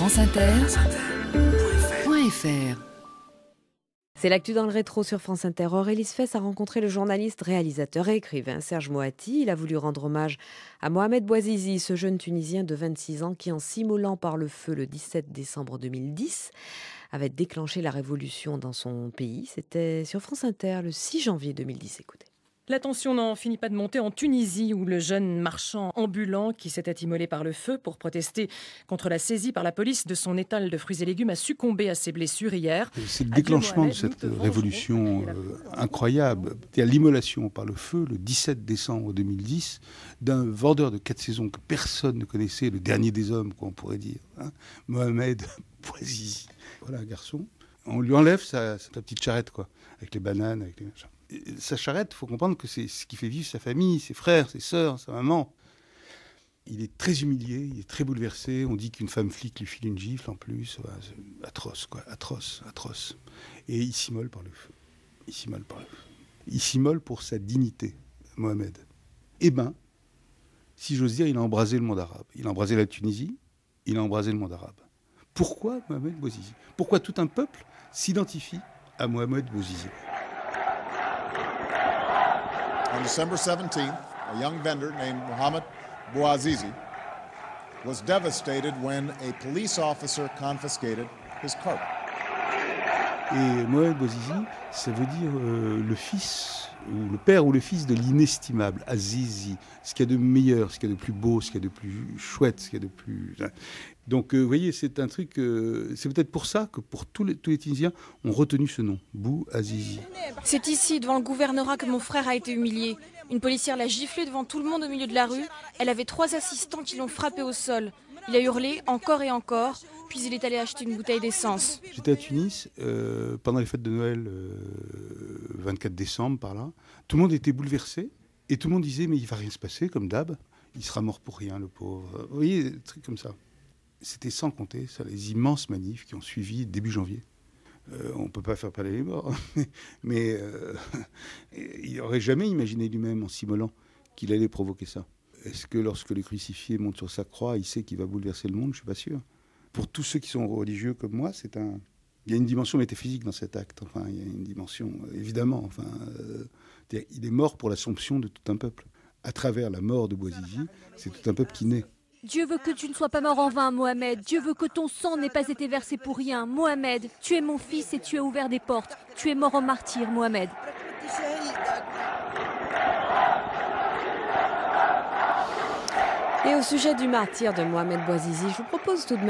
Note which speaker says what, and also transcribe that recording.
Speaker 1: franceinter.fr.
Speaker 2: C'est l'actu dans le rétro sur France Inter. Aurélie Fess a rencontré le journaliste, réalisateur et écrivain Serge Moati. Il a voulu rendre hommage à Mohamed Bouazizi, ce jeune Tunisien de 26 ans qui, en s'immolant par le feu le 17 décembre 2010, avait déclenché la révolution dans son pays. C'était sur France Inter le 6 janvier 2010. Écoutez.
Speaker 3: La tension n'en finit pas de monter en Tunisie, où le jeune marchand ambulant qui s'était immolé par le feu pour protester contre la saisie par la police de son étal de fruits et légumes a succombé à ses blessures hier.
Speaker 4: C'est le déclenchement de cette révolution incroyable. Il y a l'immolation par le feu le 17 décembre 2010 d'un vendeur de 4 saisons que personne ne connaissait, le dernier des hommes, quoi, on pourrait dire, Mohamed Bouazizi. Voilà un garçon. On lui enlève sa petite charrette, quoi, avec les bananes, avec les machins. Sa charrette, il faut comprendre que c'est ce qui fait vivre sa famille, ses frères, ses sœurs, sa maman. Il est très humilié, il est très bouleversé. On dit qu'une femme flic lui file une gifle en plus. Ouais, c'est atroce, quoi, atroce. Et il s'immole par le feu. Il s'immole pour sa dignité, Mohamed. Eh ben, si j'ose dire, il a embrasé le monde arabe. Il a embrasé la Tunisie, il a embrasé le monde arabe. Pourquoi Mohamed Bouazizi ? Pourquoi tout un peuple s'identifie à Mohamed Bouazizi ?
Speaker 5: On December 17th, a young vendor named Mohamed Bouazizi was devastated when a police officer confiscated his cart.
Speaker 4: Et Mohamed Bouazizi, ça veut dire le fils, ou le père ou le fils de l'inestimable, Azizi, ce qu'il y a de meilleur, ce qu'il y a de plus beau, ce qu'il y a de plus chouette, ce qu'il y a de plus... Donc, vous voyez, c'est un truc... c'est peut-être pour ça que pour tous les Tunisiens ont retenu ce nom, Bouazizi.
Speaker 6: C'est ici, devant le gouvernorat, que mon frère a été humilié. Une policière l'a giflé devant tout le monde au milieu de la rue. Elle avait 3 assistants qui l'ont frappé au sol. Il a hurlé encore et encore, puis il est allé acheter une bouteille d'essence.
Speaker 4: J'étais à Tunis pendant les fêtes de Noël, 24 décembre, par là. Tout le monde était bouleversé et tout le monde disait « mais il va rien se passer, comme d'hab. Il sera mort pour rien, le pauvre. » Vous voyez, des trucs comme ça. C'était sans compter ça, les immenses manifs qui ont suivi début janvier. On ne peut pas faire parler les morts, mais il n'aurait jamais imaginé lui-même, en s'immolant, qu'il allait provoquer ça. Est-ce que lorsque le crucifié monte sur sa croix, il sait qu'il va bouleverser le monde ? Je ne suis pas sûr. Pour tous ceux qui sont religieux comme moi, il y a une dimension métaphysique dans cet acte. Enfin, il y a une dimension, évidemment. Enfin, il est mort pour l'assomption de tout un peuple. À travers la mort de Bouazizi, c'est tout un peuple qui naît.
Speaker 7: Dieu veut que tu ne sois pas mort en vain, Mohamed. Dieu veut que ton sang n'ait pas été versé pour rien. Mohamed, tu es mon fils et tu as ouvert des portes. Tu es mort en martyr, Mohamed.
Speaker 2: Et au sujet du martyr de Mohamed Bouazizi, je vous propose tout de même